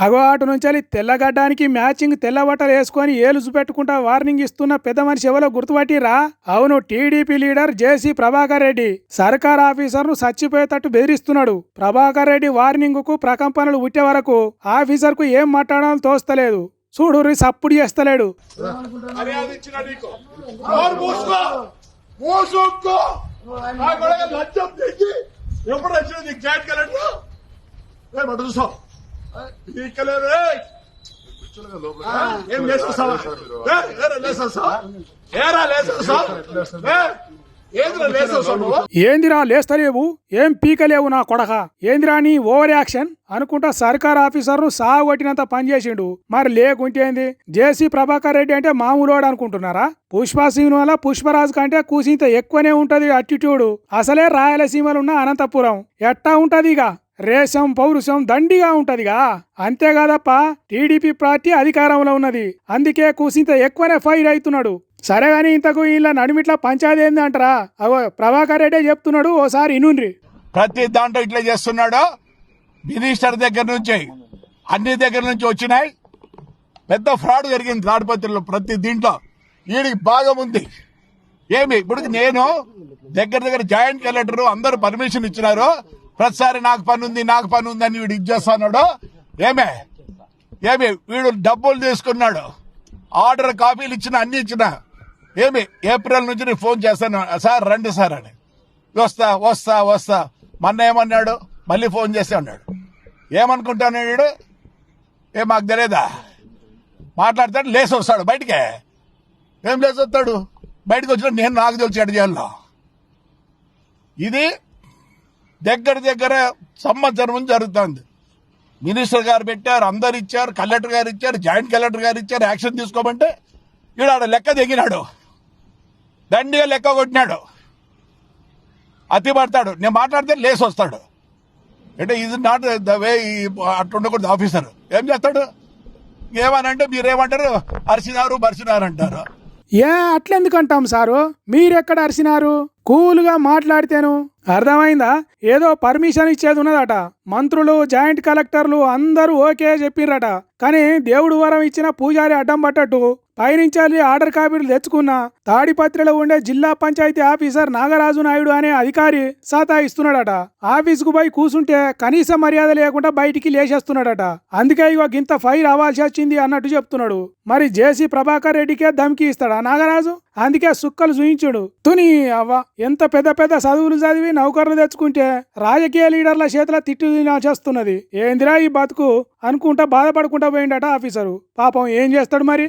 అగో అటు నుంచి తెల్లగడ్డానికి మ్యాచింగ్ తెల్ల బట్టలు వేసుకొని ఏలు చూపెట్టుకుంటా వార్నింగ్ ఇస్తున్న పెద్ద మనిషి ఎవరో గుర్తుపట్టిరా? అవును, టీడీపీ లీడర్ జేసీ ప్రభాకర్ రెడ్డి సర్కార్ ఆఫీసర్ ను చచ్చిపోయేటట్టు బెదిరిస్తున్నాడు. ప్రభాకర్ రెడ్డి వార్నింగ్ కు ప్రకంపనలు ఉట్టే వరకు ఆఫీసర్ కు ఏం మాట్లాడాలో తోస్తలేదు. చూడు సప్పుడు చేస్తలేడు. ఏందిరా లేస్తలేవు, ఏం పీకలేవు నా కొడక, ఏందిరా నీ ఓవర్ యాక్షన్ అనుకుంటా సర్కార్ ఆఫీసర్ ను సాగొట్టినంత పనిచేసిండు. మరి లేకుంటేంది? జేసీ ప్రభాకర్ రెడ్డి అంటే మామూలువాడు అనుకుంటున్నారా? పుష్ప సినిమాల పుష్పరాజు కంటే కూసింత ఎక్కువనే ఉంటది అటిట్యూడ్. అసలే రాయలసీమలున్న అనంతపురం ఎట్టా ఉంటదిగా, రేషం పౌరుషం దండిగా ఉంటదిగా. అంతేకాదప్ప టీడీపీ పార్టీ అధికారంలో ఉన్నది, అందుకే కూసింత ఎక్కువనే ఫైర్ అవుతున్నాడు. సరే గాని ఇంతకు ఇలా నడిమిట్లా పంచాయతీ ఏంది అంటారా? అగో ప్రభాకర్ రెడ్డి చెప్తున్నాడు, ఓసారి ఇనుండ్రి. ప్రతి దాంట్లో ఇట్లా చేస్తున్నాడు. మినిస్టర్ దగ్గర నుంచి అన్ని దగ్గర నుంచి వచ్చినాయి. పెద్ద ఫ్రాడ్ జరిగింది తాడిపత్రిలో. ప్రతి దీంట్లో వీడికి భాగం ఉంది. ఏమి ఇప్పుడు నేను దగ్గర జాయింట్ కలెక్టర్ అందరూ పర్మిషన్ ఇచ్చినారు. ప్రతిసారి నాకు పని ఉంది అని వీడు ఇది చేస్తున్నాడు. ఏమి వీడు డబ్బులు తీసుకున్నాడు. ఆర్డర్ కాపీలు ఇచ్చిన అన్ని ఇచ్చిన. ఏప్రిల్ నుంచి నేను ఫోన్ చేస్తాను, సార్ రండి సార్ అని. వస్తా మొన్న ఏమన్నాడు, మళ్ళీ ఫోన్ చేస్తే అన్నాడు. ఏమనుకుంటాను వీడు, మాకు తెలియదా? మాట్లాడతాడు, లేచి వస్తాడు బయటికే. ఏం లేచి వస్తాడు బయటకు వచ్చిన నేను నాకు తెలిసి ఎడ చేయాలో. ఇది దగ్గర సంవత్సరం నుంచి జరుగుతుంది. మినిస్టర్ గారు పెట్టారు, అందరు ఇచ్చారు, కలెక్టర్ గారు ఇచ్చారు, జాయింట్ కలెక్టర్ గారు ఇచ్చారు. యాక్షన్ తీసుకోమంటే వీడు ఆడ లెక్క దిగినాడు, దండిగా లెక్క కొట్టినాడు, అతి పడతాడు. నేను మాట్లాడితే లేసి వస్తాడు. అంటే ఇది నాట్ ద వే. అట్లా ఉండకూడదు. ఆఫీసర్ ఏం చేస్తాడు, ఏమనంటే మీరేమంటారు, బరిసినారు అంటారు. అట్లెందుకంటాం సారు, మీరెక్కడ అరిసినారు? కూల్గా మాట్లాడితేను అర్థమైందా? ఏదో పర్మిషన్ ఇచ్చేది ఉన్నదట. మంత్రులు, జాయింట్ కలెక్టర్లు అందరూ ఓకే చెప్పిర్రట. కానీ దేవుడు వరం ఇచ్చిన పూజారి అడ్డం పట్టట్టు పైనుంచి ఆర్డర్ కాపీలు తెచ్చుకున్న తాడిపత్రిలో ఉండే జిల్లా పంచాయతీ ఆఫీసర్ నాగరాజు నాయుడు అనే అధికారి సతాయిస్తున్నాడట. ఆఫీసుకు పోయి కూసుంటే కనీస మర్యాద లేకుండా బయటికి లేచేస్తున్నాడట. అందుకే ఇగో గింత ఫైర్ అవ్వాల్సి వచ్చింది అన్నట్టు చెప్తున్నాడు. మరి జేసీ ప్రభాకర్ రెడ్డికే ధమ్కి ఇస్తాడా నాగరాజు? అందుకే సుక్కలు చూయించుడు. తుని అవ్వ, ఎంత పెద్ద చదువులు చదివి నౌకర్లు తెచ్చుకుంటే రాజకీయ లీడర్ల చేతుల తిట్టు తినాల్సి ఏందిరా ఈ బతుకు అనుకుంటా బాధపడుకుంటా పోయిండట ఆఫీసరు. పాపం ఏం చేస్తాడు మరి?